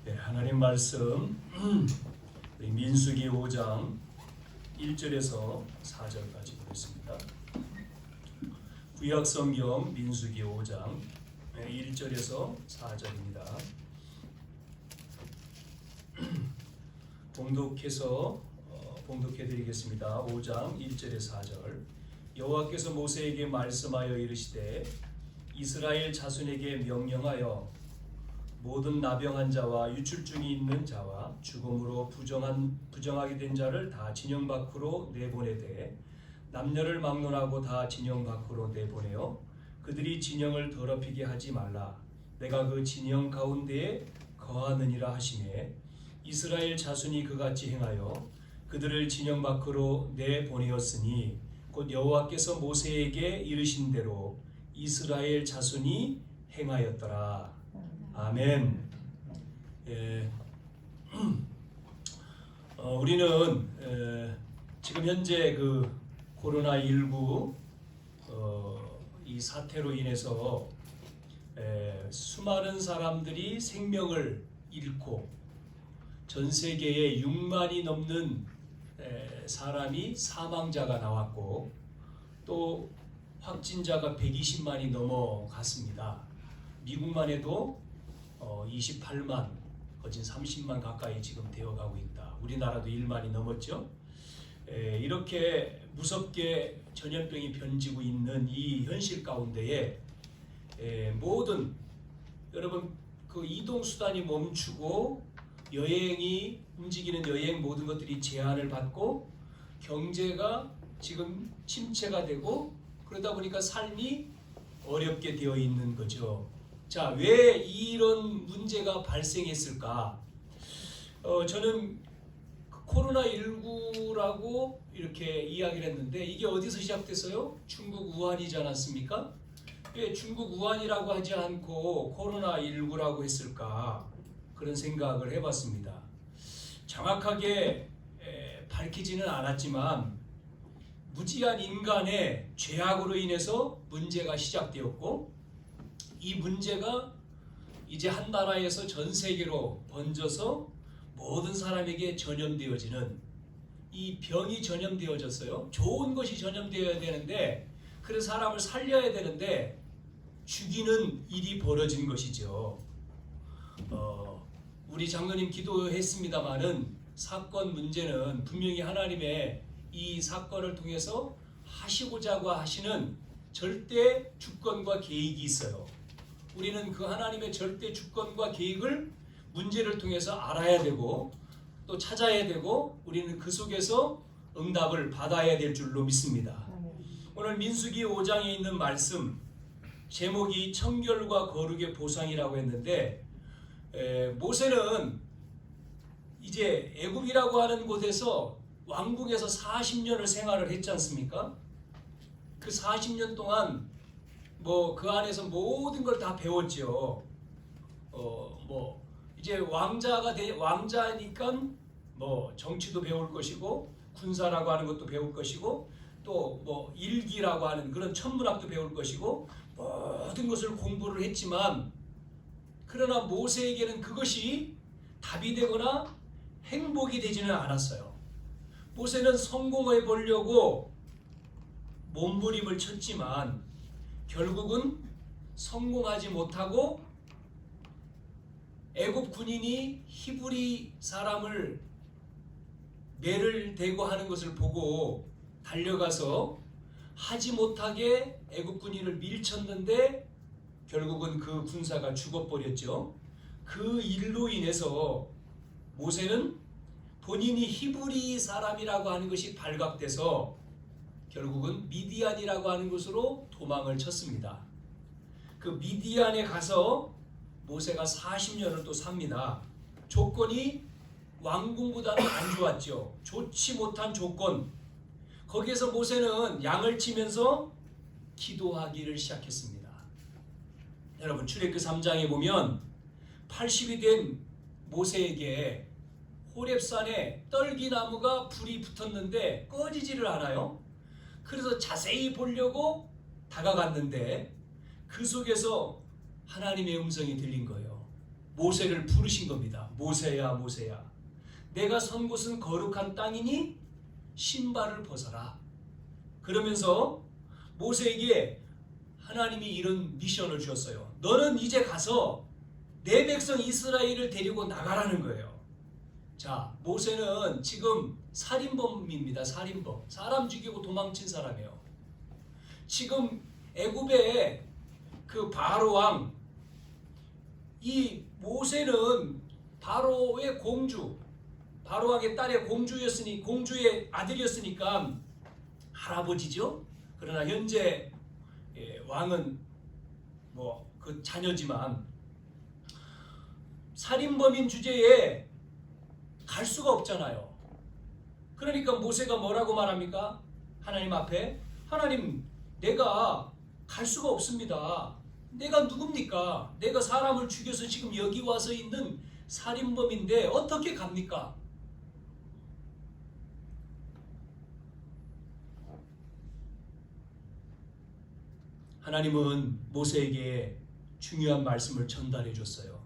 네, 하나님 말씀 우리 민수기 5장 1절에서 4절까지 보겠습니다. 구약 성경 민수기 5장 1절에서 4절입니다. 봉독해 드리겠습니다. 5장 1절에 4절. 여호와께서 모세에게 말씀하여 이르시되 이스라엘 자손에게 명령하여 모든 나병한 자와 유출증이 있는 자와 죽음으로 부정하게 된 자를 다 진영 밖으로 내보내되 남녀를 막론하고 다 진영 밖으로 내보내어 그들이 진영을 더럽히게 하지 말라. 내가 그 진영 가운데에 거하느니라 하시매 이스라엘 자손이 그같이 행하여 그들을 진영 밖으로 내보내었으니 곧 여호와께서 모세에게 이르신 대로 이스라엘 자손이 행하였더라. 아멘. 우리는 지금 현재 그 코로나19 이 사태로 인해서 수많은 사람들이 생명을 잃고 전 세계에 6만이 넘는 사람이 사망자가 나왔고 또 확진자가 120만이 넘어갔습니다. 미국만 해도 28만, 거진 30만 가까이 지금 되어가고 있다. 우리나라도 1만이 넘었죠. 이렇게 무섭게 전염병이 번지고 있는 이 현실 가운데에 모든 여러분 그 이동 수단이 멈추고 여행이 움직이는 여행 모든 것들이 제한을 받고 경제가 지금 침체가 되고 그러다 보니까 삶이 어렵게 되어 있는 거죠. 자, 왜 이런 문제가 발생했을까? 저는 코로나19라고 이렇게 이야기를 했는데 이게 어디서 시작됐어요? 중국 우한이지 않았습니까? 왜 중국 우한이라고 하지 않고 코로나19라고 했을까? 그런 생각을 해봤습니다. 정확하게 밝히지는 않았지만 무지한 인간의 죄악으로 인해서 문제가 시작되었고 이 문제가 이제 한 나라에서 전 세계로 번져서 모든 사람에게 전염되어지는 이 병이 전염되어졌어요. 좋은 것이 전염되어야 되는데 그래서 사람을 살려야 되는데 죽이는 일이 벌어진 것이죠. 우리 장로님 기도했습니다마는 사건 문제는 분명히 하나님의 이 사건을 통해서 하시고자 하시는 절대 주권과 계획이 있어요. 우리는 그 하나님의 절대 주권과 계획을 문제를 통해서 알아야 되고 또 찾아야 되고 우리는 그 속에서 응답을 받아야 될 줄로 믿습니다. 오늘 민수기 5장에 있는 말씀 제목이 청결과 거룩의 보상이라고 했는데 모세는 이제 애굽이라고 하는 곳에서 왕궁에서 40년을 생활을 했지 않습니까? 그 40년 동안 그 안에서 모든 걸 다 배웠죠. 이제 왕자니까 정치도 배울 것이고 군사라고 하는 것도 배울 것이고 또 일기라고 하는 그런 천문학도 배울 것이고 모든 것을 공부를 했지만 그러나 모세에게는 그것이 답이 되거나 행복이 되지는 않았어요. 모세는 성공해 보려고 몸부림을 쳤지만 결국은 성공하지 못하고 애굽 군인이 히브리 사람을 매를 대고 하는 것을 보고 달려가서 하지 못하게 애굽 군인을 밀쳤는데 결국은 그 군사가 죽어버렸죠. 그 일로 인해서 모세는 본인이 히브리 사람이라고 하는 것이 발각돼서 결국은 미디안이라고 하는 곳으로 도망을 쳤습니다. 그 미디안에 가서 모세가 40년을 또 삽니다. 조건이 왕궁보다는 안 좋았죠. 좋지 못한 조건. 거기에서 모세는 양을 치면서 기도하기를 시작했습니다. 여러분 출애굽기 3장에 보면 80이 된 모세에게 호렙산에 떨기나무가 불이 붙었는데 꺼지지를 않아요. 그래서 자세히 보려고 다가갔는데 그 속에서 하나님의 음성이 들린 거예요. 모세를 부르신 겁니다. 모세야, 모세야. 내가 선 곳은 거룩한 땅이니 신발을 벗어라. 그러면서 모세에게 하나님이 이런 미션을 주었어요. 너는 이제 가서 내 백성 이스라엘을 데리고 나가라는 거예요. 자, 모세는 지금 살인범입니다. 살인범. 사람 죽이고 도망친 사람이에요. 지금 애굽의 그 바로 왕, 이 모세는 바로의 공주, 바로 왕의 딸의 공주의 아들이었으니까 할아버지죠. 그러나 현재 왕은 뭐 그 자녀지만 살인범인 주제에 갈 수가 없잖아요. 그러니까 모세가 뭐라고 말합니까? 하나님 앞에, 하나님, 내가 갈 수가 없습니다. 내가 누굽니까? 내가 사람을 죽여서 지금 여기 와서 있는 살인범인데 어떻게 갑니까? 하나님은 모세에게 중요한 말씀을 전달해 줬어요.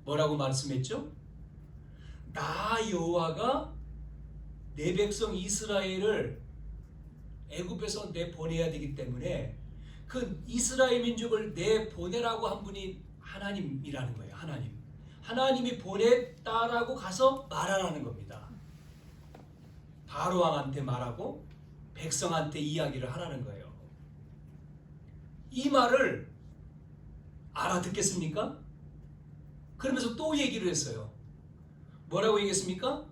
뭐라고 말씀했죠? 나 여호와가 내 백성 이스라엘을 애굽에서 내보내야 되기 때문에 그 이스라엘 민족을 내보내라고 한 분이 하나님이라는 거예요. 하나님이 보냈다라고 가서 말하라는 겁니다. 바로 왕한테 말하고 백성한테 이야기를 하라는 거예요. 이 말을 알아듣겠습니까? 그러면서 또 얘기를 했어요. 뭐라고 얘기했습니까?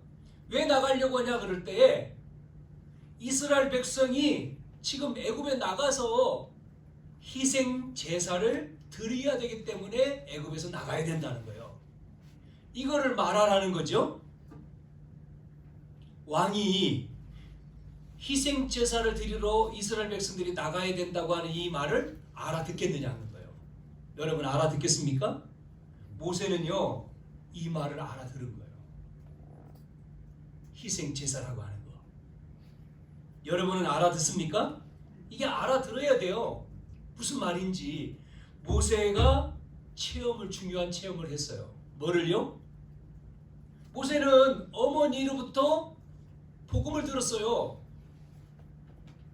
왜 나가려고 하냐 그럴 때에 이스라엘 백성이 지금 애굽에 나가서 희생 제사를 드려야 되기 때문에 애굽에서 나가야 된다는 거예요. 이거를 말하라는 거죠. 왕이 희생 제사를 드리러 이스라엘 백성들이 나가야 된다고 하는 이 말을 알아듣겠느냐는 거예요. 여러분 알아듣겠습니까? 모세는요 이 말을 알아들은 거예요. 희생 제사라고 하는 거. 여러분은 알아듣습니까? 이게 알아들어야 돼요. 무슨 말인지. 모세가 중요한 체험을 했어요. 뭐를요? 모세는 어머니로부터 복음을 들었어요.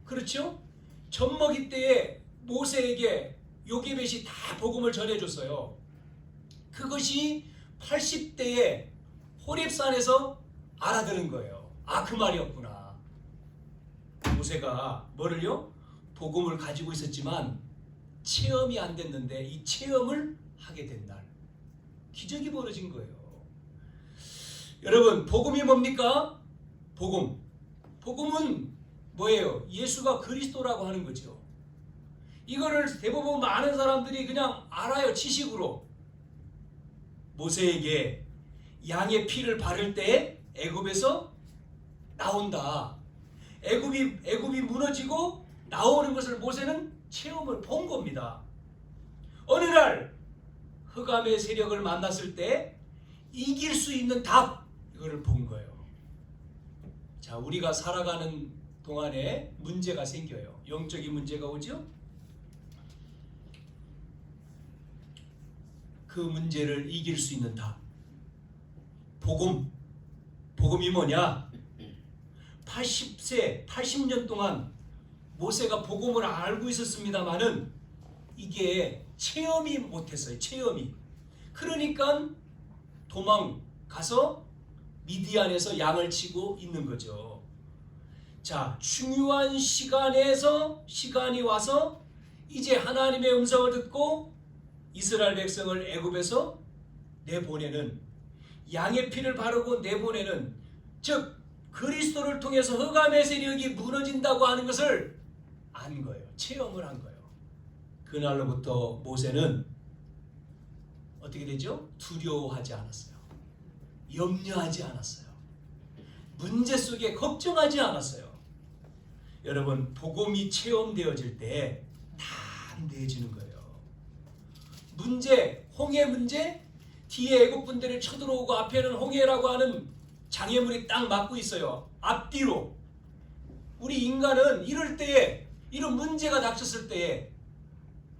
그렇죠? 젖먹이 때에 모세에게 요게벳이 다 복음을 전해줬어요. 그것이 80대에 호렙산에서 알아들은 거예요. 아, 그 말이었구나. 모세가 뭐를요? 복음을 가지고 있었지만 체험이 안 됐는데 이 체험을 하게 된 날. 기적이 벌어진 거예요. 여러분, 복음이 뭡니까? 복음은 뭐예요? 예수가 그리스도라고 하는 거죠. 이거를 대부분 많은 사람들이 그냥 알아요. 지식으로. 모세에게 양의 피를 바를 때 애굽에서 나온다. 애굽이 무너지고 나오는 것을 모세는 체험을 본 겁니다. 어느 날 흑암의 세력을 만났을 때 이길 수 있는 답, 이거를 본 거예요. 자, 우리가 살아가는 동안에 문제가 생겨요. 영적인 문제가 오죠? 그 문제를 이길 수 있는 답. 복음이 뭐냐? 80년 동안 모세가 복음을 알고 있었습니다만은 이게 체험이 못했어요. 체험이. 그러니까 도망가서 미디안에서 양을 치고 있는 거죠. 자, 중요한 시간이 와서 이제 하나님의 음성을 듣고 이스라엘 백성을 애굽에서 내보내는, 양의 피를 바르고 내보내는, 즉 그리스도를 통해서 흑암의 세력이 무너진다고 하는 것을 안 거예요. 체험을 한 거예요. 그날로부터 모세는 어떻게 되죠? 두려워하지 않았어요. 염려하지 않았어요. 문제 속에 걱정하지 않았어요. 여러분, 복음이 체험되어질 때 담대해지는 거예요. 홍해 문제, 뒤에 애국 분들이 쳐들어오고 앞에는 홍해라고 하는 장애물이 딱 막고 있어요. 앞뒤로. 우리 인간은 이럴 때에, 이런 문제가 닥쳤을 때에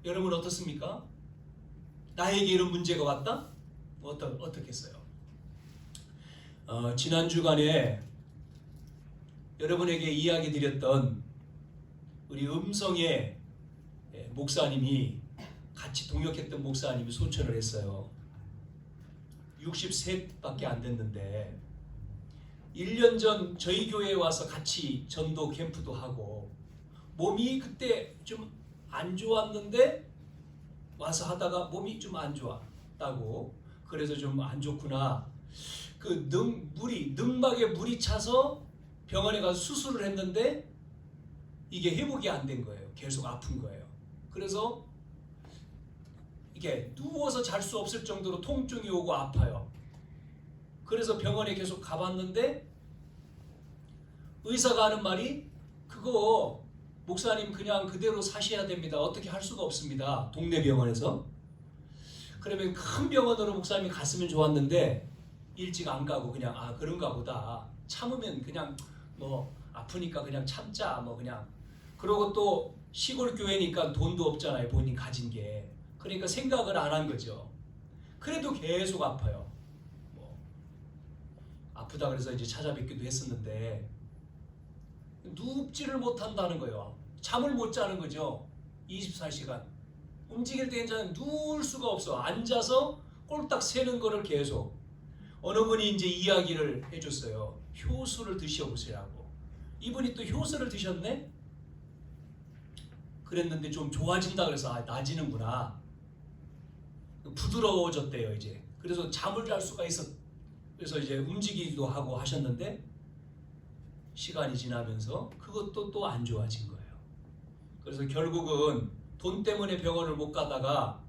여러분 어떻습니까? 나에게 이런 문제가 왔다? 어떻겠어요? 지난 주간에 여러분에게 이야기 드렸던 우리 음성의 목사님이 같이 동역했던 목사님이 소천을 했어요. 63밖에 안 됐는데 1년 전 저희 교회에 와서 같이 전도 캠프도 하고 몸이 그때 좀 안 좋았는데 와서 하다가 몸이 좀 안 좋았다고 그래서 좀 안 좋구나. 그 능박에 물이 차서 병원에 가서 수술을 했는데 이게 회복이 안 된 거예요. 계속 아픈 거예요. 그래서 이게 누워서 잘 수 없을 정도로 통증이 오고 아파요. 그래서 병원에 계속 가봤는데 의사가 하는 말이 그거 목사님 그냥 그대로 사셔야 됩니다. 어떻게 할 수가 없습니다. 동네 병원에서. 그러면 큰 병원으로 목사님이 갔으면 좋았는데 일찍 안 가고 그냥 그런가 보다. 참으면 그냥 뭐 아프니까 그냥 참자 뭐 그냥. 그러고 또 시골 교회니까 돈도 없잖아요. 본인 가진 게. 그러니까 생각을 안 한 거죠. 그래도 계속 아파요. 뭐 아프다 그래서 이제 찾아뵙기도 했었는데 눕지를 못한다는 거예요. 잠을 못 자는 거죠. 24시간. 움직일 때 괜찮은데 누울 수가 없어. 앉아서 꼴딱 새는 거를 계속. 어느 분이 이제 이야기를 해줬어요. 효소를 드셔보시라고. 이분이 또 효소를 드셨네? 그랬는데 좀 좋아진다 그래서 나아지는구나. 부드러워졌대요 이제. 그래서 잠을 잘 수가 있었. 그래서 이제 움직이기도 하고 하셨는데 시간이 지나면서 그것도 또 안 좋아진 거예요. 그래서 결국은 돈 때문에 병원을 못 가다가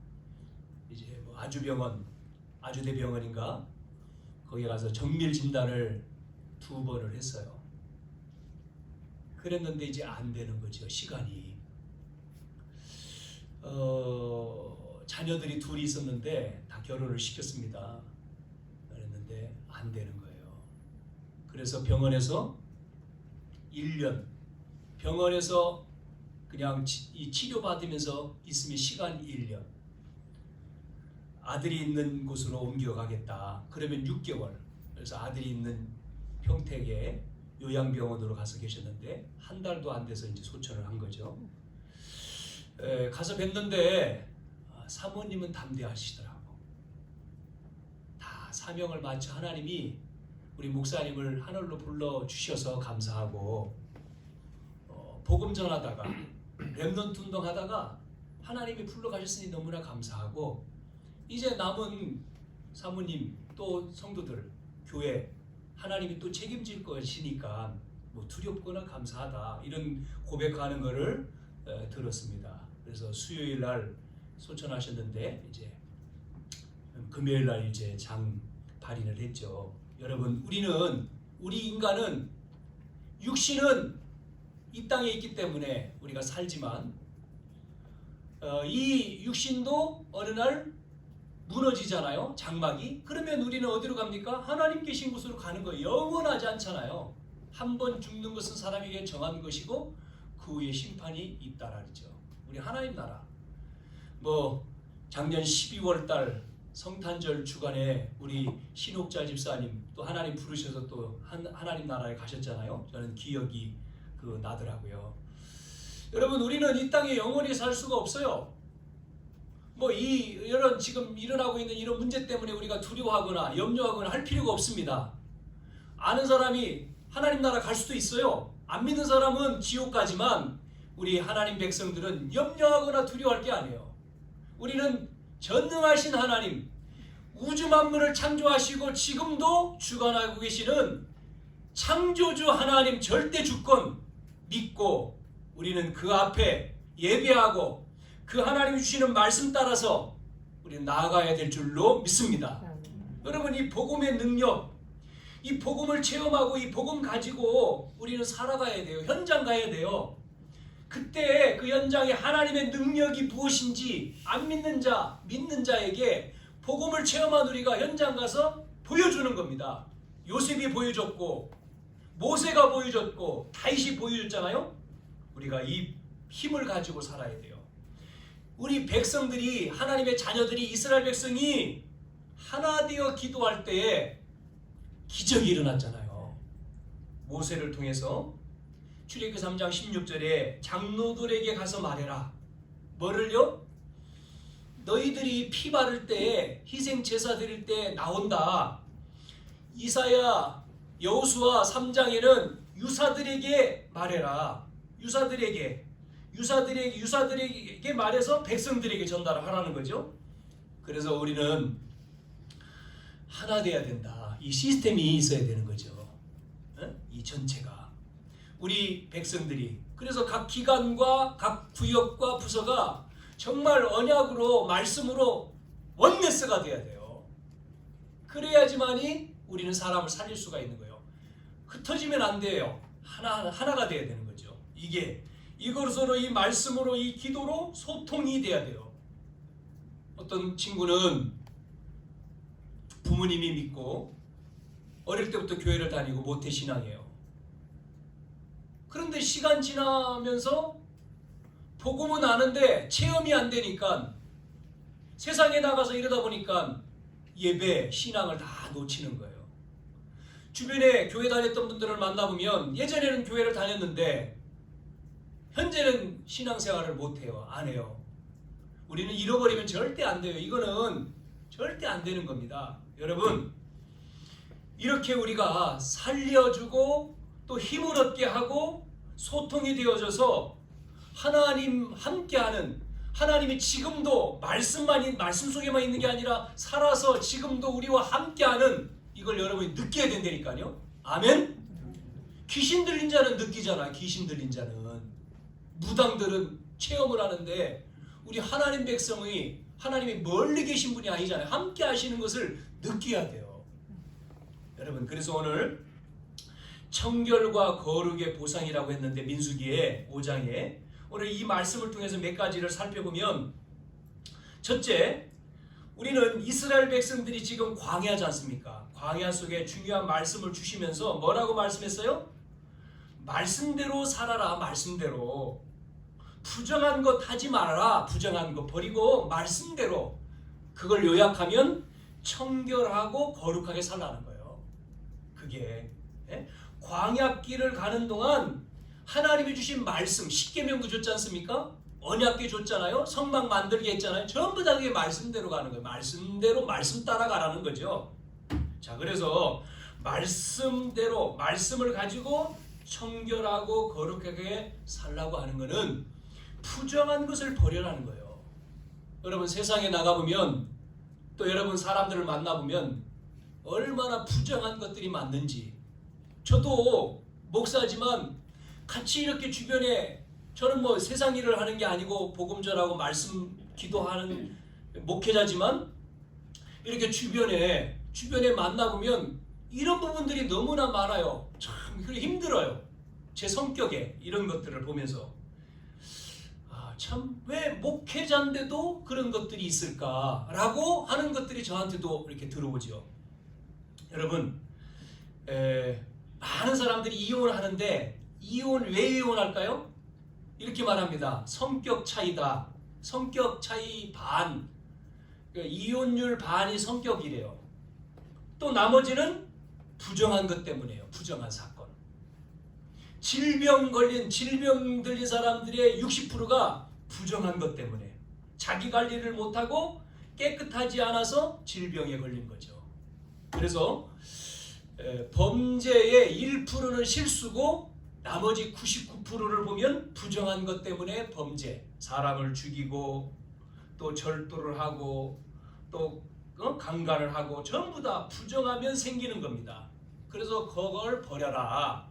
이제 뭐 아주대병원인가 거기 가서 정밀 진단을 2번을 했어요. 그랬는데 이제 안 되는 거죠. 시간이. 자녀들이 둘이 있었는데 다 결혼을 시켰습니다. 그랬는데 안 되는 거예요. 그래서 병원에서 1년 병원에서 그냥 치료받으면서 있으면 시간 1년 아들이 있는 곳으로 옮겨가겠다. 그러면 6개월. 그래서 아들이 있는 평택에 요양병원으로 가서 계셨는데 한 달도 안 돼서 이제 소천을 한 거죠. 가서 뵀는데 사모님은 담대하시더라고. 다 사명을 마쳐 하나님이 우리 목사님을 하늘로 불러주셔서 감사하고 복음 전하다가 렘넌트 운동하다가 하나님이 불러가셨으니 너무나 감사하고 이제 남은 사모님 또 성도들 교회 하나님이 또 책임질 것이니까 뭐 두렵거나 감사하다 이런 고백하는 것을 들었습니다. 그래서 수요일 날 소천하셨는데 이제 금요일 날 이제 장 발인을 했죠. 여러분 우리 인간은 육신은 이 땅에 있기 때문에 우리가 살지만 이 육신도 어느 날 무너지잖아요. 장막이. 그러면 우리는 어디로 갑니까? 하나님 계신 곳으로 가는 거예요. 영원하지 않잖아요. 한 번 죽는 것은 사람에게 정한 것이고 그 후에 심판이 있다라 그러죠. 우리 하나님 나라. 뭐 작년 12월 달 성탄절 주간에 우리 신옥자 집사님 또 하나님 부르셔서 또 하나님 나라에 가셨잖아요. 저는 기억이 나더라고요. 여러분 우리는 이 땅에 영원히 살 수가 없어요. 뭐 이런 지금 일어나고 있는 이런 문제 때문에 우리가 두려워하거나 염려하거나 할 필요가 없습니다. 아는 사람이 하나님 나라 갈 수도 있어요. 안 믿는 사람은 지옥 가지만 우리 하나님 백성들은 염려하거나 두려워할 게 아니에요. 우리는 전능하신 하나님, 우주 만물을 창조하시고 지금도 주관하고 계시는 창조주 하나님 절대 주권 믿고 우리는 그 앞에 예배하고 그 하나님이 주시는 말씀 따라서 우리는 나아가야 될 줄로 믿습니다. 여러분 이 복음의 능력, 이 복음을 체험하고 이 복음 가지고 우리는 살아가야 돼요. 현장 가야 돼요. 그때 그 현장에 하나님의 능력이 무엇인지 안 믿는 자, 믿는 자에게 복음을 체험한 우리가 현장 가서 보여주는 겁니다. 요셉이 보여줬고 모세가 보여줬고 다윗이 보여줬잖아요. 우리가 이 힘을 가지고 살아야 돼요. 우리 백성들이 하나님의 자녀들이 이스라엘 백성이 하나 되어 기도할 때에 기적이 일어났잖아요. 모세를 통해서 출애굽기 3장 16절에 장로들에게 가서 말해라. 뭐를요? 너희들이 피 바를 때에 희생 제사 드릴 때 나온다. 이사야 여호수아 3장에는 유사들에게 말해라. 유사들에게 말해서 백성들에게 전달을 하라는 거죠. 그래서 우리는 하나 돼야 된다. 이 시스템이 있어야 되는 거죠. 이 전체가 우리 백성들이, 그래서 각 기관과 각 구역과 부서가 정말 언약으로 말씀으로 원네스가 돼야 돼요. 그래야지만이 우리는 사람을 살릴 수가 있는 거예요. 흩어지면 안 돼요. 하나가 돼야 되는 거죠. 이것으로, 이 말씀으로, 이 기도로 소통이 돼야 돼요. 어떤 친구는 부모님이 믿고 어릴 때부터 교회를 다니고 모태신앙이에요. 그런데 시간 지나면서 복음은 아는데 체험이 안 되니까 세상에 나가서 이러다 보니까 예배, 신앙을 다 놓치는 거예요. 주변에 교회 다녔던 분들을 만나보면 예전에는 교회를 다녔는데 현재는 신앙생활을 못해요. 안 해요. 우리는 잃어버리면 절대 안 돼요. 이거는 절대 안 되는 겁니다. 여러분, 이렇게 우리가 살려주고 또 힘을 얻게 하고 소통이 되어져서 하나님 함께하는, 하나님이 지금도 말씀 속에만 있는 게 아니라 살아서 지금도 우리와 함께하는, 이걸 여러분이 느껴야 된다니까요. 아멘? 귀신 들린 자는 느끼잖아. 귀신 들린 자는. 무당들은 체험을 하는데 우리 하나님 백성이, 하나님이 멀리 계신 분이 아니잖아요. 함께 하시는 것을 느껴야 돼요. 여러분, 그래서 오늘 청결과 거룩의 보상이라고 했는데 민수기의 5장에 오늘 이 말씀을 통해서 몇 가지를 살펴보면, 첫째, 우리는 이스라엘 백성들이 지금 광야지 않습니까? 광야 속에 중요한 말씀을 주시면서 뭐라고 말씀했어요? 말씀대로 살아라. 말씀대로. 부정한 것 하지 말아라. 부정한 거 버리고 말씀대로. 그걸 요약하면 청결하고 거룩하게 살라는 거예요. 그게 광야길을 가는 동안 하나님이 주신 말씀, 십계명도 줬지 않습니까? 언약궤 줬잖아요. 성막 만들게 했잖아요. 전부 다 그게 말씀대로 가는 거예요. 말씀대로 말씀 따라가라는 거죠. 자, 그래서 말씀대로, 말씀을 가지고 청결하고 거룩하게 살라고 하는 것은 부정한 것을 버려라는 거예요. 여러분, 세상에 나가보면 또 여러분 사람들을 만나보면 얼마나 부정한 것들이 많는지. 저도 목사지만 같이 이렇게 주변에, 저는 뭐 세상 일을 하는 게 아니고 복음 전하고 말씀 기도하는 목회자지만 이렇게 주변에 만나보면 이런 부분들이 너무나 많아요. 참 힘들어요. 제 성격에 이런 것들을 보면서 참 왜 목회자인데도 그런 것들이 있을까라고 하는 것들이 저한테도 이렇게 들어오죠. 여러분, 많은 사람들이 이혼을 하는데 이혼 왜 이혼할까요? 이렇게 말합니다. 성격 차이다. 성격 차이 반. 그러니까 이혼율 반이 성격이래요. 또 나머지는 부정한 것 때문이에요. 부정한 사건. 질병 들린 사람들의 60%가 부정한 것 때문에 자기 관리를 못하고 깨끗하지 않아서 질병에 걸린 거죠. 그래서 범죄의 1%는 실수고 나머지 99%를 보면 부정한 것 때문에 범죄, 사람을 죽이고 또 절도를 하고 또 강간을 하고 전부 다 부정하면 생기는 겁니다. 그래서 그걸 버려라.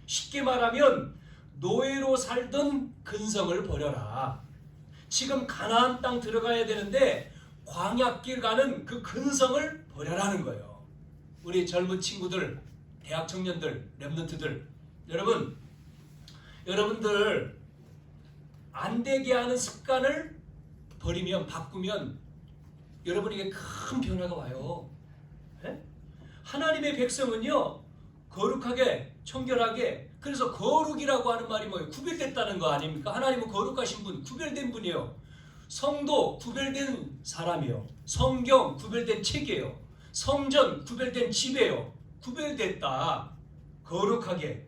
쉽게 말하면 노예로 살던 근성을 버려라. 지금 가나안 땅 들어가야 되는데 광야길 가는 그 근성을 버려라는 거예요. 우리 젊은 친구들, 대학 청년들, 렘넌트들, 여러분들 안 되게 하는 습관을 버리면, 바꾸면 여러분에게 큰 변화가 와요. 하나님의 백성은요, 거룩하게, 청결하게, 그래서 거룩이라고 하는 말이 뭐예요? 구별됐다는 거 아닙니까? 하나님은 거룩하신 분, 구별된 분이에요. 성도 구별된 사람이요. 성경 구별된 책이에요. 성전 구별된 집이에요. 구별됐다. 거룩하게.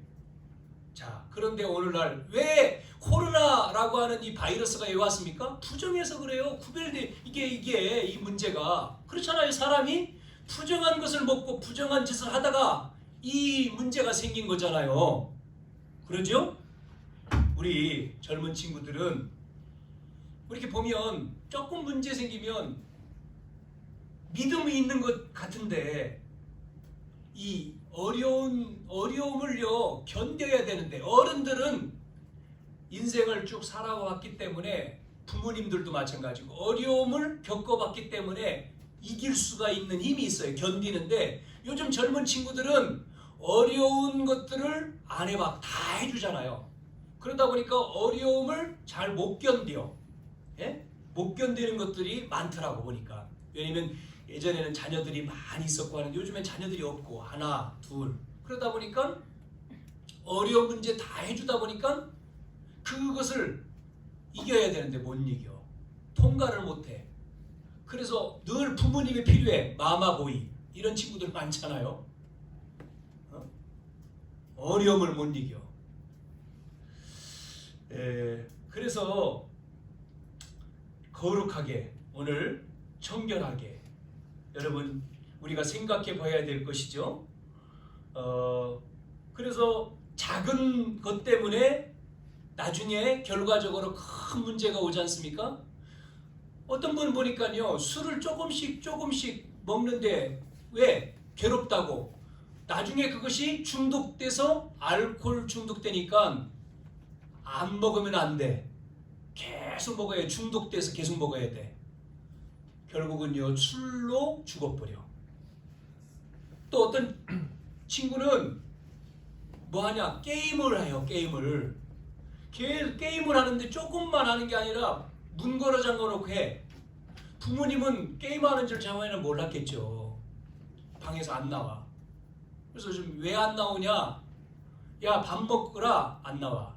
자, 그런데 오늘날 왜 코로나라고 하는 이 바이러스가 왜 왔습니까? 부정해서 그래요. 구별된 이게 이 문제가 그렇잖아요. 사람이 부정한 것을 먹고 부정한 짓을 하다가 이 문제가 생긴 거잖아요. 그러죠? 우리 젊은 친구들은 이렇게 보면 조금 문제 생기면 믿음이 있는 것 같은데 이 어려움을요 견뎌야 되는데 어른들은 인생을 쭉 살아왔기 때문에 부모님들도 마찬가지고 어려움을 겪어봤기 때문에 이길 수가 있는 힘이 있어요. 견디는데 요즘 젊은 친구들은 어려운 것들을 안 해봐. 다 해주잖아요. 그러다 보니까 어려움을 잘 못 견뎌. 예? 못 견디는 것들이 많더라고 보니까. 왜냐면 예전에는 자녀들이 많이 있었고 하는데 요즘엔 자녀들이 없고 하나, 둘. 그러다 보니까 어려운 문제 다 해주다 보니까 그것을 이겨야 되는데 못 이겨. 통과를 못해. 그래서 늘 부모님이 필요해. 마마보이. 이런 친구들 많잖아요. 어려움을 못 이겨. 그래서 거룩하게 오늘 청결하게 여러분 우리가 생각해 봐야 될 것이죠. 그래서 작은 것 때문에 나중에 결과적으로 큰 문제가 오지 않습니까? 어떤 분 보니까요 술을 조금씩 먹는데 왜? 괴롭다고. 나중에 그것이 중독돼서 알코올 중독되니까 안 먹으면 안 돼. 계속 먹어야 돼. 중독돼서 계속 먹어야 돼. 결국은요 술로 죽어버려. 또 어떤 친구는 뭐 하냐? 게임을 해요. 게임을 하는데 조금만 하는 게 아니라 문 걸어 잠궈 놓고 해. 부모님은 게임하는 줄 자기는 몰랐겠죠. 방에서 안 나와. 그래서 좀 왜 안 나오냐? 야 밥 먹으라. 안 나와.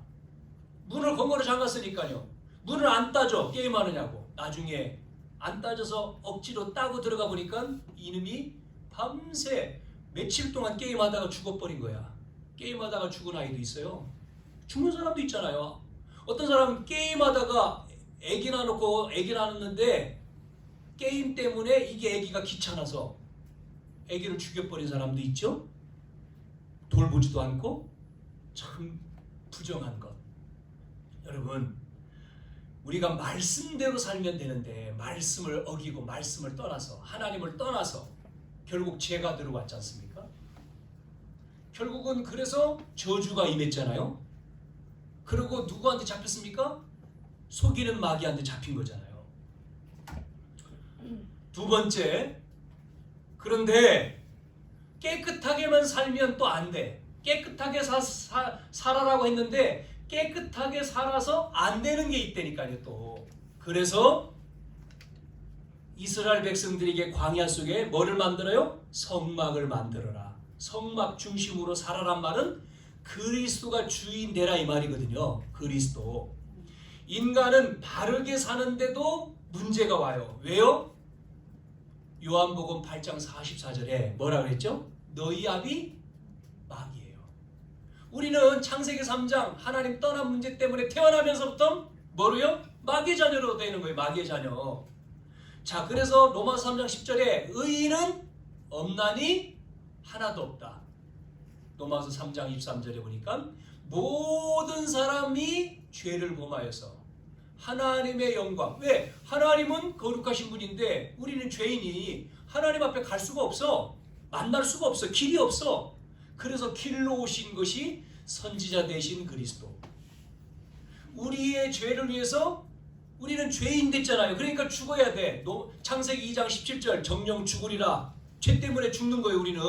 문을 건거로 잠갔으니까요. 문을 안 따져. 게임하느냐고. 나중에 안 따져서 억지로 따고 들어가 보니까 이놈이 밤새 며칠 동안 게임하다가 죽어버린 거야. 게임하다가 죽은 아이도 있어요. 죽는 사람도 있잖아요. 어떤 사람은 게임하다가 애기 낳아놓고 애기 낳았는데 게임 때문에 이게 애기가 귀찮아서 애기를 죽여버린 사람도 있죠. 돌보지도 않고 참 부정한 것. 여러분 우리가 말씀대로 살면 되는데 말씀을 어기고 말씀을 떠나서 하나님을 떠나서 결국 죄가 들어왔지 않습니까? 결국은 그래서 저주가 임했잖아요. 그리고 누구한테 잡혔습니까? 속이는 마귀한테 잡힌 거잖아요. 두 번째, 그런데 깨끗하게만 살면 또 안 돼. 깨끗하게 살아라고 했는데 깨끗하게 살아서 안 되는 게 있다니까요. 또 그래서 이스라엘 백성들에게 광야 속에 뭐를 만들어요? 성막을 만들어라. 성막 중심으로 살아란 말은 그리스도가 주인 되라 이 말이거든요. 그리스도. 인간은 바르게 사는데도 문제가 와요. 왜요? 요한복음 8장 44절에 뭐라 그랬죠? 너희 아비 마귀예요. 우리는 창세기 3장 하나님 떠난 문제 때문에 태어나면서부터 뭐로요? 마귀의 자녀로 되는 거예요. 마귀의 자녀. 자, 그래서 로마서 3장 10절에 의인은 없나니 하나도 없다. 로마서 3장 23절에 보니까 모든 사람이 죄를 범하여서 하나님의 영광. 왜? 하나님은 거룩하신 분인데 우리는 죄인이 하나님 앞에 갈 수가 없어. 만날 수가 없어. 길이 없어. 그래서 길로 오신 것이 선지자 되신 그리스도. 우리의 죄를 위해서 우리는 죄인 됐잖아요. 그러니까 죽어야 돼. 창세기 2장 17절 정령 죽으리라. 죄 때문에 죽는 거예요. 우리는.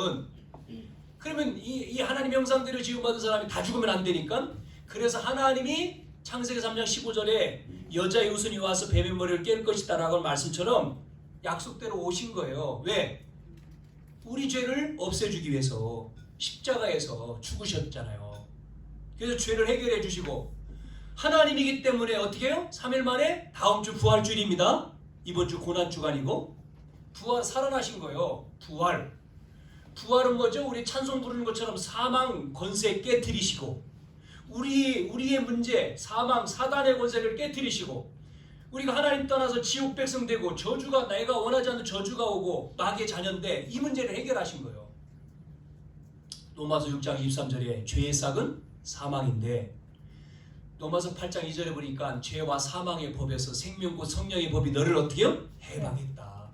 그러면 이 하나님 형상대로 지음받은 사람이 다 죽으면 안 되니까. 그래서 하나님이 창세기 3장 15절에 여자의 후손이 와서 뱀의 머리를 깰 것이다 라고 말씀처럼 약속대로 오신 거예요. 왜? 우리 죄를 없애주기 위해서 십자가에서 죽으셨잖아요. 그래서 죄를 해결해 주시고 하나님이기 때문에 어떻게 해요? 3일 만에 다음 주 부활주일입니다. 이번 주 고난주가 아니고 부활, 살아나신 거예요. 부활은 뭐죠? 우리 찬송 부르는 것처럼 사망 권세 깨뜨리시고 우리의 문제, 사망, 사단의 권세를 깨뜨리시고 우리가 하나님 떠나서 지옥 백성 되고 저주가 내가 원하지 않는 저주가 오고 마귀의 자녀인데 이 문제를 해결하신 거예요. 로마서 6장 23절에 죄의 싹은 사망인데 로마서 8장 2절에 보니까 죄와 사망의 법에서 생명과 성령의 법이 너를 어떻게 해요? 해방했다.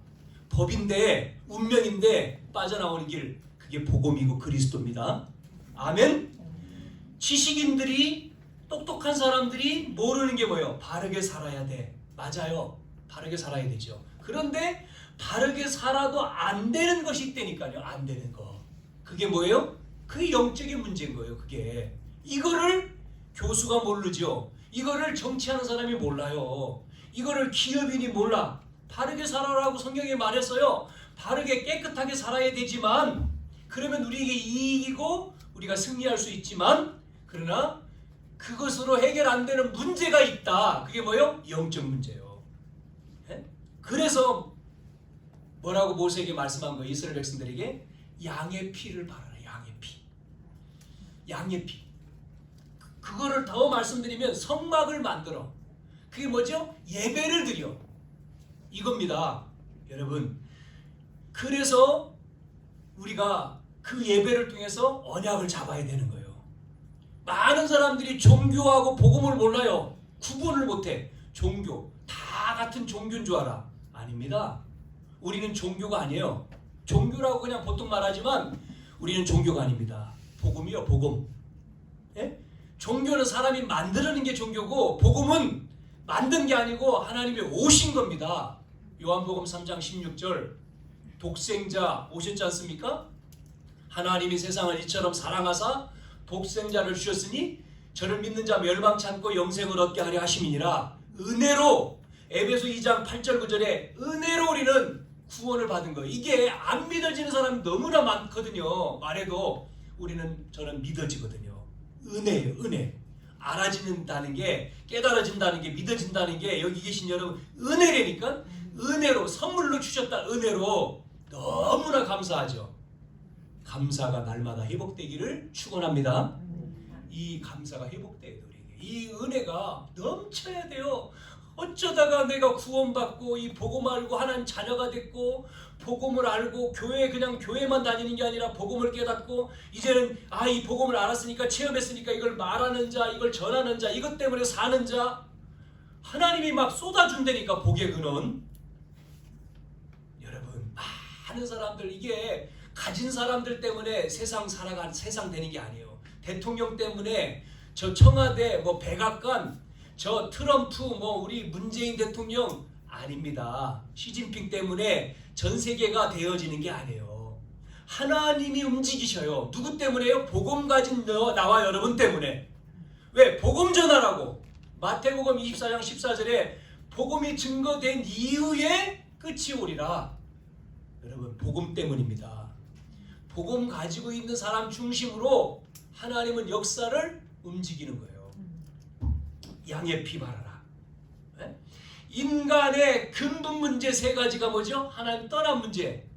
법인데 운명인데 빠져나오는 길 그게 복음이고 그리스도입니다. 아멘. 지식인들이 똑똑한 사람들이 모르는 게 뭐예요? 바르게 살아야 돼. 맞아요. 바르게 살아야 되죠. 그런데 바르게 살아도 안 되는 것이 있다니까요. 안 되는 거. 그게 뭐예요? 그게 영적인 문제인 거예요. 그게. 이거를 교수가 모르죠. 이거를 정치하는 사람이 몰라요. 이거를 기업인이 몰라. 바르게 살아라고 성경에 말했어요. 바르게 깨끗하게 살아야 되지만 그러면 우리에게 이익이고 우리가 승리할 수 있지만 그러나 그것으로 해결 안 되는 문제가 있다. 그게 뭐예요? 영적 문제예요. 네? 그래서 뭐라고 모세에게 말씀한 거예요? 이스라엘 백성들에게 양의 피를 바라라. 양의 피. 양의 피. 그거를 더 말씀드리면 성막을 만들어. 그게 뭐죠? 예배를 드려. 이겁니다. 여러분. 그래서 우리가 그 예배를 통해서 언약을 잡아야 되는 거예요. 많은 사람들이 종교하고 복음을 몰라요. 구분을 못해. 종교. 다 같은 종교인 줄 알아. 아닙니다. 우리는 종교가 아니에요. 종교라고 그냥 보통 말하지만 우리는 종교가 아닙니다. 복음이요. 복음. 예? 종교는 사람이 만드는 게 종교고 복음은 만든 게 아니고 하나님이 오신 겁니다. 요한복음 3장 16절 독생자 오셨지 않습니까? 하나님이 세상을 이처럼 사랑하사 독생자를 주셨으니 저를 믿는 자 멸망치 않고 영생을 얻게 하려 하심이니라. 은혜로 에베소 2장 8절 9절에 은혜로 우리는 구원을 받은 거예요. 이게 안 믿어지는 사람이 너무나 많거든요. 말해도 저는 믿어지거든요. 은혜예요. 은혜. 알아진다는 게 깨달아진다는 게 믿어진다는 게 여기 계신 여러분 은혜라니까. 은혜로 선물로 주셨다. 은혜로 너무나 감사하죠. 감사가 날마다 회복되기를 축원합니다. 이 감사가 회복돼야 돼요. 이 은혜가 넘쳐야 돼요. 어쩌다가 내가 구원받고 이 복음 알고 하나님 자녀가 됐고 복음을 알고 그냥 교회만 다니는 게 아니라 복음을 깨닫고 이제는 이 복음을 알았으니까 체험했으니까 이걸 말하는 자, 이걸 전하는 자, 이것 때문에 사는 자 하나님이 막 쏟아준다니까 복의 근원. 여러분 많은 사람들 이게 가진 사람들 때문에 세상 되는 게 아니에요. 대통령 때문에 저 청와대 백악관 저 트럼프 우리 문재인 대통령 아닙니다. 시진핑 때문에 전 세계가 되어지는 게 아니에요. 하나님이 움직이셔요. 누구 때문에요? 복음 가진 나와 여러분 때문에. 왜? 복음 전하라고. 마태복음 24장 14절에 복음이 증거된 이후에 끝이 오리라. 여러분 복음 때문입니다. 복음 가지고 있는 사람 중심으로 하나님은 역사를 움직이는 거예요. 양의 피 바라라. 네? 인간의 근본 문제 세 가지가 뭐죠? 하나님 떠난 문제.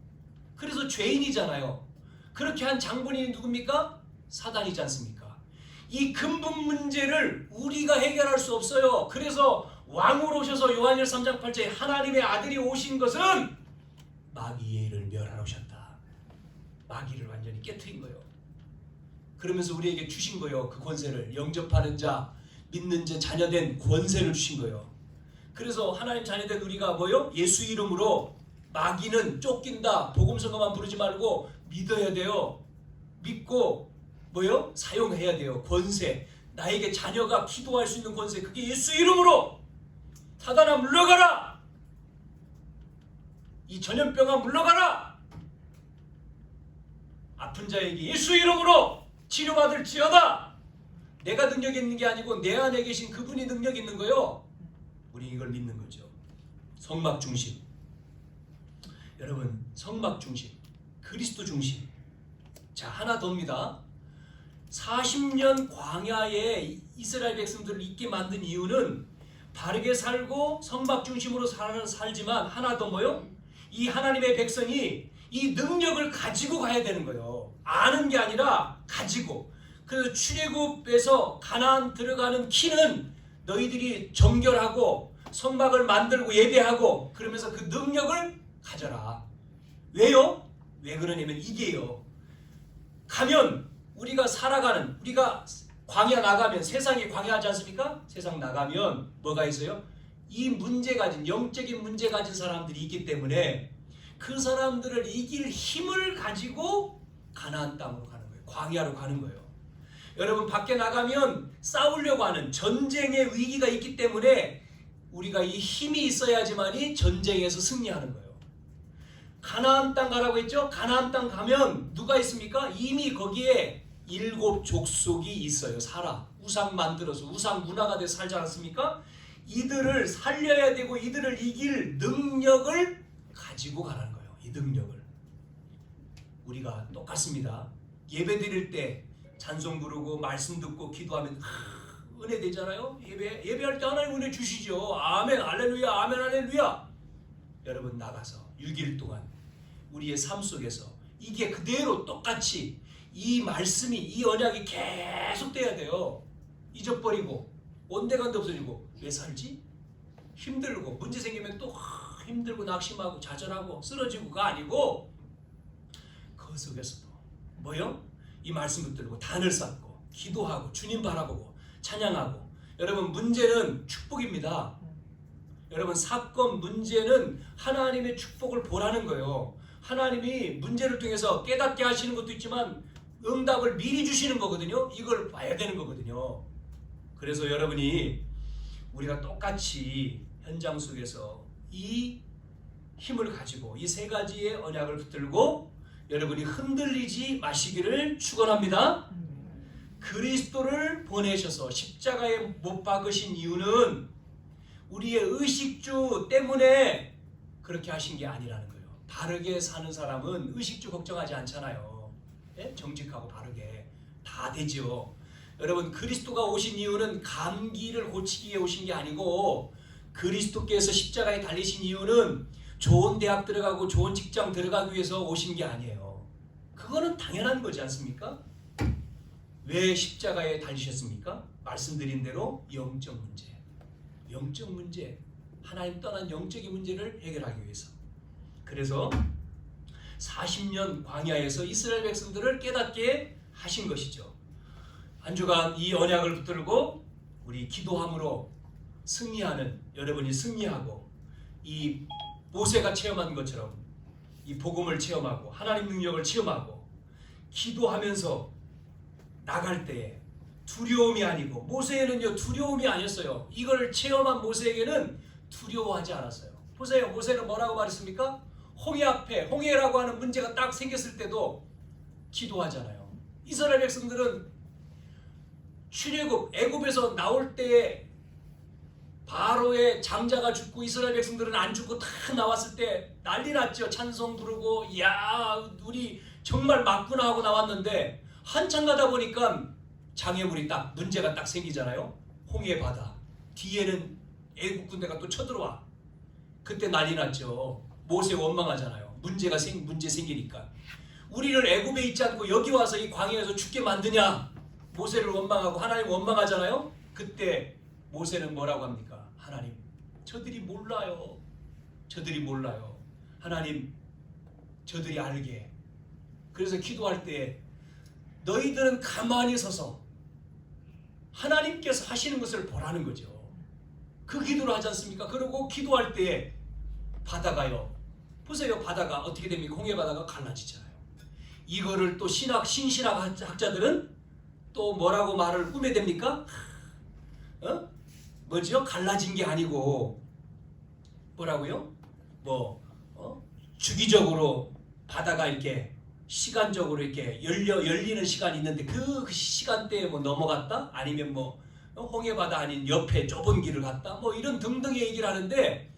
그래서 죄인이잖아요. 그렇게 한 장본인이 누굽니까? 사단이지 않습니까? 이 근본 문제를 우리가 해결할 수 없어요. 그래서 왕으로 오셔서 요한일서 3장 8절에 하나님의 아들이 오신 것은 마귀의 일을 멸하러 오셨다. 마귀를 완전히 깨트린 거예요. 그러면서 우리에게 주신 거예요. 그 권세를 영접하는 자, 믿는 자, 자녀된 권세를 주신 거예요. 그래서 하나님 자녀된 우리가 뭐요? 예수 이름으로 마귀는 쫓긴다. 복음성가만 부르지 말고 믿어야 돼요. 믿고 뭐요? 사용해야 돼요. 권세. 나에게 자녀가 기도할 수 있는 권세. 그게 예수 이름으로. 사단아 물러가라. 이 전염병아 물러가라. 아픈 자에게 예수 이름으로 치료받을지어다. 내가 능력 있는 게 아니고 내 안에 계신 그분이 능력 있는 거요. 우리 이걸 믿는 거죠. 성막 중심. 여러분 성막 중심. 그리스도 중심. 자 하나 더입니다. 40년 광야에 이스라엘 백성들을 있게 만든 이유는 바르게 살고 선박 중심으로 살지만 하나 더 뭐요? 이 하나님의 백성이 이 능력을 가지고 가야 되는 거예요. 아는 게 아니라 가지고. 그래서 출애굽에서 가나안 들어가는 키는 너희들이 정결하고 성막을 만들고 예배하고 그러면서 그 능력을 가져라. 왜요? 왜 그러냐면 이게요. 가면 우리가 살아가는 우리가 광야 나가면 세상이 광야하지 않습니까? 세상 나가면 뭐가 있어요? 이 문제 가진 영적인 문제 가진 사람들이 있기 때문에 그 사람들을 이길 힘을 가지고 가나안 땅으로 가는 거예요. 광야로 가는 거예요. 여러분 밖에 나가면 싸우려고 하는 전쟁의 위기가 있기 때문에 우리가 이 힘이 있어야지만이 전쟁에서 승리하는 거예요. 가나안 땅 가라고 했죠? 가나안 땅 가면 누가 있습니까? 이미 거기에 7 족속이 있어요. 살아. 우상 만들어서 우상 문화가 돼서 살지 않았습니까? 이들을 살려야 되고 이들을 이길 능력을 가지고 가라는 거예요. 이 능력을. 우리가 똑같습니다. 예배 드릴 때 찬송 부르고 말씀 듣고 기도하면 은혜 되잖아요. 예배할 때 하나님 은혜 주시죠. 아멘 할렐루야 아멘 할렐루야. 여러분 나가서 6일 동안 우리의 삶 속에서 이게 그대로 똑같이 이 말씀이 이 언약이 계속 돼야 돼요. 잊어버리고 온데간데 없어지고 왜 살지? 힘들고 문제 생기면 또 힘들고 낙심하고 좌절하고 쓰러지고가 아니고 그 속에서도 뭐요? 이 말씀 붙들고 단을 쌓고 기도하고 주님 바라보고 찬양하고. 여러분 문제는 축복입니다. 여러분 사건 문제는 하나님의 축복을 보라는 거예요. 하나님이 문제를 통해서 깨닫게 하시는 것도 있지만 응답을 미리 주시는 거거든요. 이걸 봐야 되는 거거든요. 그래서 여러분이 우리가 똑같이 현장 속에서 이 힘을 가지고 이 3가지의 언약을 붙들고 여러분이 흔들리지 마시기를 축원합니다. 그리스도를 보내셔서 십자가에 못 박으신 이유는 우리의 의식주 때문에 그렇게 하신 게 아니라는 거예요. 바르게 사는 사람은 의식주 걱정하지 않잖아요. 예? 정직하고 바르게 다 되죠. 여러분 그리스도가 오신 이유는 감기를 고치기 위해 오신 게 아니고 그리스도께서 십자가에 달리신 이유는 좋은 대학 들어가고 좋은 직장 들어가기 위해서 오신 게 아니에요. 그거는 당연한 거지 않습니까? 왜 십자가에 달리셨습니까? 말씀드린 대로 영적 문제. 영적 문제. 하나님 떠난 영적인 문제를 해결하기 위해서. 그래서 40년 광야에서 이스라엘 백성들을 깨닫게 하신 것이죠. 한 주간 이 언약을 붙들고 우리 기도함으로 승리하는 여러분이 승리하고 이 모세가 체험한 것처럼 이 복음을 체험하고 하나님 능력을 체험하고 기도하면서 나갈 때에 두려움이 아니고 모세에는요 두려움이 아니었어요. 이걸 체험한 모세에게는 두려워하지 않았어요. 보세요. 모세는 뭐라고 말했습니까? 홍해 앞에 홍해라고 하는 문제가 딱 생겼을 때도 기도하잖아요. 이스라엘 백성들은 출애굽 애굽에서 나올 때에 바로의 장자가 죽고 이스라엘 백성들은 안 죽고 다 나왔을 때 난리 났죠. 찬송 부르고 야 우리 정말 맞구나 하고 나왔는데 한참 가다 보니까 장애물이 딱 문제가 딱 생기잖아요. 홍해 바다 뒤에는 애국 군대가 또 쳐들어와. 그때 난리 났죠. 모세 원망하잖아요. 문제 생기니까 우리를 애굽에 있지 않고 여기 와서 이 광야에서 죽게 만드냐. 모세를 원망하고 하나님 원망하잖아요. 그때 모세는 뭐라고 합니까? 하나님 저들이 몰라요. 저들이 몰라요. 하나님 저들이 알게. 그래서 기도할 때 너희들은 가만히 서서 하나님께서 하시는 것을 보라는 거죠. 그 기도를 하지 않습니까? 그리고 기도할 때 바다가요. 보세요. 바다가 어떻게 됩니까? 홍해 바다가 갈라지잖아요. 이거를 또 신신학 학자들은 또 뭐라고 말을 꾸며댑니까? 뭐죠? 갈라진 게 아니고 뭐라고요? 주기적으로 바다가 이렇게 시간적으로 이렇게 열리는 시간이 있는데 그 시간대에 뭐 넘어갔다? 아니면 뭐 홍해바다 아닌 옆에 좁은 길을 갔다? 뭐 이런 등등의 얘기를 하는데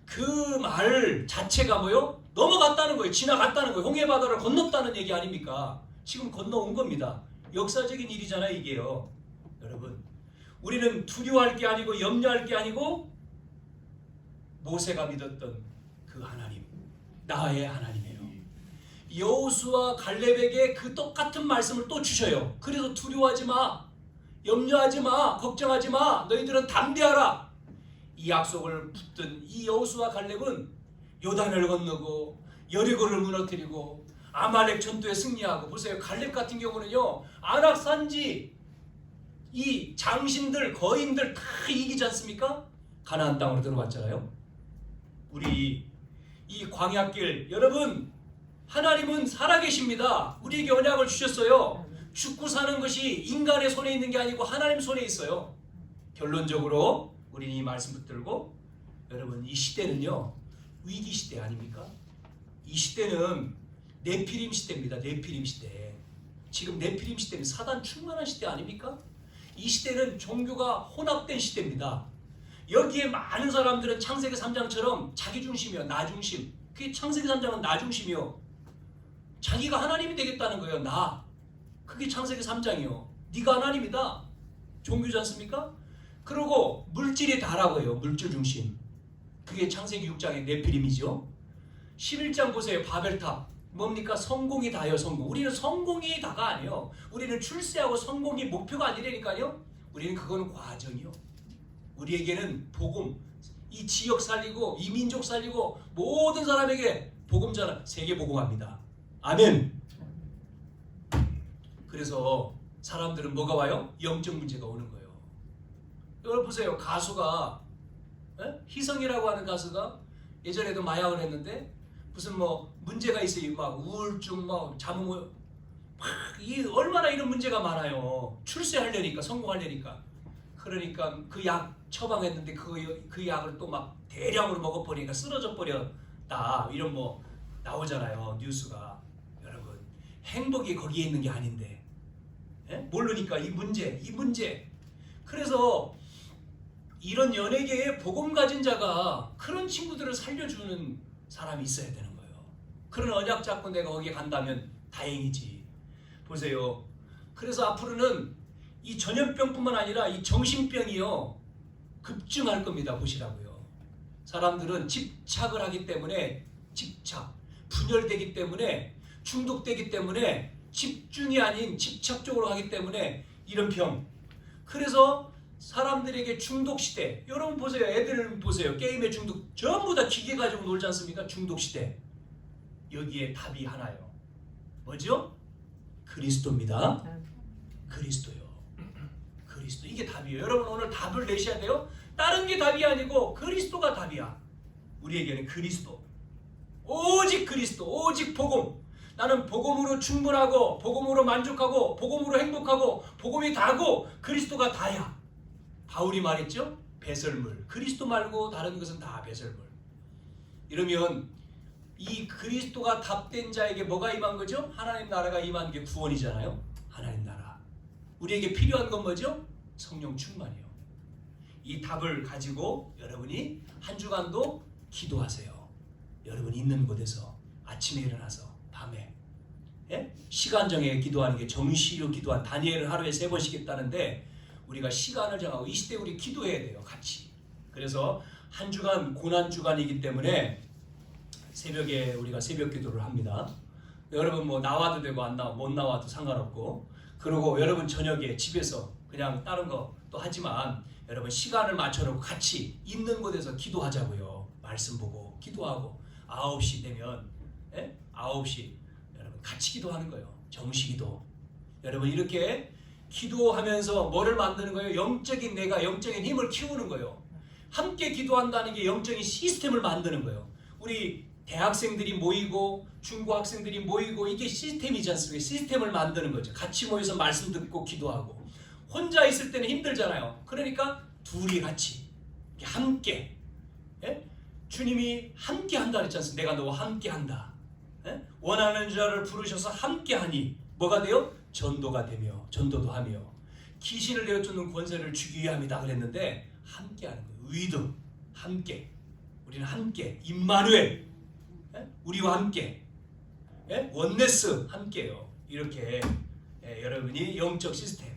그 말 자체가 뭐요? 넘어갔다는 거예요. 지나갔다는 거예요. 홍해바다를 건넜다는 얘기 아닙니까? 지금 건너온 겁니다. 역사적인 일이잖아요, 이게요. 여러분, 우리는 두려워할 게 아니고 염려할 게 아니고 모세가 믿었던 그 하나님, 나의 하나님이에요. 여호수아 갈렙에게 그 똑같은 말씀을 또 주셔요. 그래서 두려워하지 마, 염려하지 마, 걱정하지 마, 너희들은 담대하라. 이 약속을 붙든 이 여호수아 갈렙은 요단을 건너고 여리고를 무너뜨리고 아말렉 전투에 승리하고, 보세요. 갈렙 같은 경우는요, 아낙 산지 이 장신들 거인들 다 이기지 않습니까? 가나안 땅으로 들어갔잖아요. 우리 이 광야길, 여러분, 하나님은 살아계십니다. 우리에게 언약을 주셨어요. 죽고 사는 것이 인간의 손에 있는 게 아니고 하나님 손에 있어요. 결론적으로 우리는 이 말씀 붙들고, 여러분, 이 시대는요, 위기 시대 아닙니까? 이 시대는 네피림 시대입니다. 네피림 시대. 지금 네피림 시대는 사단 충만한 시대 아닙니까? 이 시대는 종교가 혼합된 시대입니다. 여기에 많은 사람들은 창세기 3장처럼 자기 중심이요, 나 중심. 그게 창세기 3장은 나 중심이요. 자기가 하나님이 되겠다는 거예요. 나. 그게 창세기 3장이요. 네가 하나님이다. 종교지 않습니까? 그리고 물질이 다라고 해요. 물질 중심. 그게 창세기 6장의 네피림이죠. 11장 보세요. 바벨탑. 뭡니까? 성공이 다요. 성공. 우리는 성공이 다가 아니에요. 우리는 출세하고 성공이 목표가 아니라니까요. 우리는 그거는 과정이요. 우리에게는 복음, 이 지역 살리고 이 민족 살리고 모든 사람에게 복음 전하, 세계 복음합니다. 아멘. 그래서 사람들은 뭐가 와요? 영적 문제가 오는 거예요. 여러분 보세요. 가수가 희성이라고 하는 가수가 예전에도 마약을 했는데 무슨 뭐 문제가 있어요. 막 우울증, 막 잠을 이 얼마나 이런 문제가 많아요. 출세하려니까, 성공하려니까. 그러니까 그 약 처방했는데 그 약을 또 막 대량으로 먹어버리니까 쓰러져 버렸다. 이런 뭐 나오잖아요. 뉴스가. 여러분, 행복이 거기에 있는 게 아닌데, 모르니까 이 문제. 그래서 이런 연예계에 복음 가진 자가 그런 친구들을 살려주는 사람이 있어야 되는 거예요. 그런 언약 잡고 내가 거기에 간다면 다행이지. 보세요. 그래서 앞으로는 이 전염병뿐만 아니라 이 정신병이요, 급증할 겁니다. 보시라고요. 사람들은 집착을 하기 때문에, 분열되기 때문에, 중독되기 때문에, 집중이 아닌 집착적으로 하기 때문에 이런 병. 그래서 사람들에게 중독시대. 여러분 보세요. 애들 보세요. 게임에 중독. 전부 다 기계 가지고 놀지 않습니까? 중독시대. 여기에 답이 하나요. 뭐죠? 그리스도입니다. 그리스도요. 그리스도. 이게 답이에요. 여러분 오늘 답을 내셔야 돼요. 다른 게 답이 아니고 그리스도가 답이야. 우리에게는 그리스도. 오직 그리스도. 오직 복음. 나는 복음으로 충분하고 복음으로 만족하고 복음으로 행복하고 복음이 다고 그리스도가 다야. 바울이 말했죠? 배설물. 그리스도 말고 다른 것은 다 배설물. 이러면 이 그리스도가 답된 자에게 뭐가 임한 거죠? 하나님 나라가 임한 게 구원이잖아요. 하나님 나라. 우리에게 필요한 건 뭐죠? 성령 충만이요. 이 답을 가지고 여러분이 한 주간도 기도하세요. 여러분이 있는 곳에서 아침에 일어나서 밤에 시간 정해 기도하는 게 정시로 기도한 다니엘을 하루에 3번씩 했다는데 우리가 시간을 정하고 이 시대에 우리 기도해야 돼요. 같이. 그래서 한 주간 고난 주간이기 때문에 새벽에 우리가 새벽 기도를 합니다. 여러분 뭐 나와도 되고 못 나와도 상관없고, 그리고 여러분 저녁에 집에서 그냥 다른 거 또 하지만 여러분 시간을 맞춰놓고 같이 있는 곳에서 기도하자고요. 말씀 보고 기도하고 9시 되면 9시 여러분 같이 기도하는 거예요. 정시기도. 여러분 이렇게 기도하면서 뭐를 만드는 거예요? 영적인 내가 영적인 힘을 키우는 거예요. 함께 기도한다는 게 영적인 시스템을 만드는 거예요. 우리 대학생들이 모이고 중고학생들이 모이고 이게 시스템이지 않습니까? 시스템을 만드는 거죠. 같이 모여서 말씀 듣고 기도하고. 혼자 있을 때는 힘들잖아요. 그러니까 둘이 같이 함께 주님이 함께 한다 그랬지 않습니까? 내가 너와 함께 한다. 원하는 자를 부르셔서 함께 하니 뭐가 돼요? 전도가 되며 전도도 하며 귀신을 내어쫓는 권세를 주기 위함이다 그랬는데 함께 하는 거예요. 위드 함께. 우리는 함께. 임마누엘 우리와 함께. 원네스 함께요. 이렇게 여러분이 영적 시스템,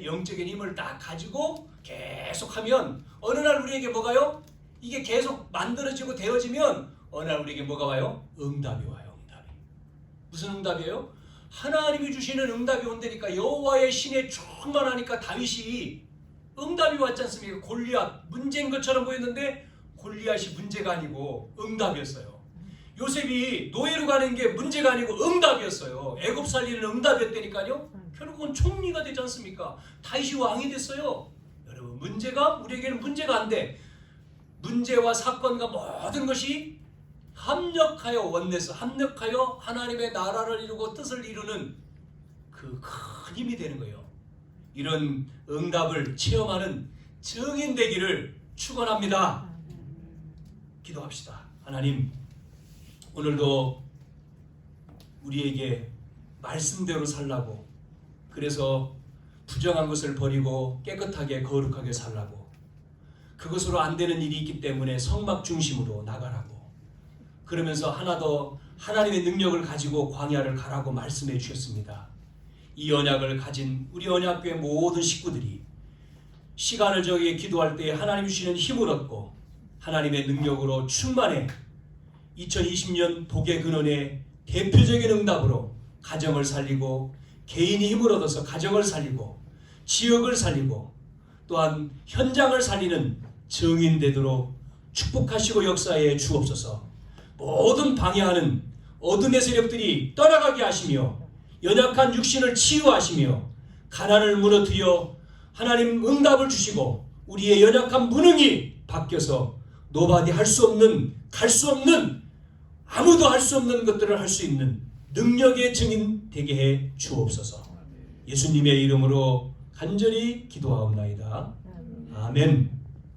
영적인 힘을 딱 가지고 계속하면 어느 날 우리에게 뭐가요? 이게 계속 만들어지고 되어지면 어느 날 우리에게 뭐가 와요? 응답이 와요. 응답이. 무슨 응답이에요? 하나님이 주시는 응답이 온다니까. 여호와의 신에 충만하니까 다윗이 응답이 왔지 않습니까? 골리앗 문제인 것처럼 보였는데 골리앗이 문제가 아니고 응답이었어요. 요셉이 노예로 가는 게 문제가 아니고 응답이었어요. 애굽 살리는 응답이었다니까요. 결국은 총리가 되지 않습니까? 다윗이 왕이 됐어요. 여러분, 문제가 우리에게는 문제가 안 돼. 문제와 사건과 모든 것이 합력하여 원내서 합력하여 하나님의 나라를 이루고 뜻을 이루는 그 큰 힘이 되는 거예요. 이런 응답을 체험하는 증인 되기를 축원합니다. 기도합시다. 하나님, 오늘도 우리에게 말씀대로 살라고, 그래서 부정한 것을 버리고 깨끗하게 거룩하게 살라고, 그것으로 안 되는 일이 있기 때문에 성막 중심으로 나가라고, 그러면서 하나 더 하나님의 능력을 가지고 광야를 가라고 말씀해 주셨습니다. 이 언약을 가진 우리 언약교회 모든 식구들이 시간을 정해 기도할 때 하나님 주시는 힘을 얻고 하나님의 능력으로 충만해 2020년 복의 근원의 대표적인 응답으로 가정을 살리고 개인이 힘을 얻어서 가정을 살리고 지역을 살리고 또한 현장을 살리는 증인 되도록 축복하시고 역사에 주옵소서. 모든 방해하는 어둠의 세력들이 떠나가게 하시며 연약한 육신을 치유하시며 가난을 무너뜨려 하나님 응답을 주시고 우리의 연약한 무능이 바뀌어서 노바디 할 수 없는, 갈 수 없는, 아무도 할 수 없는 것들을 할 수 있는 능력의 증인 되게 해 주옵소서. 예수님의 이름으로 간절히 기도하옵나이다. 아멘.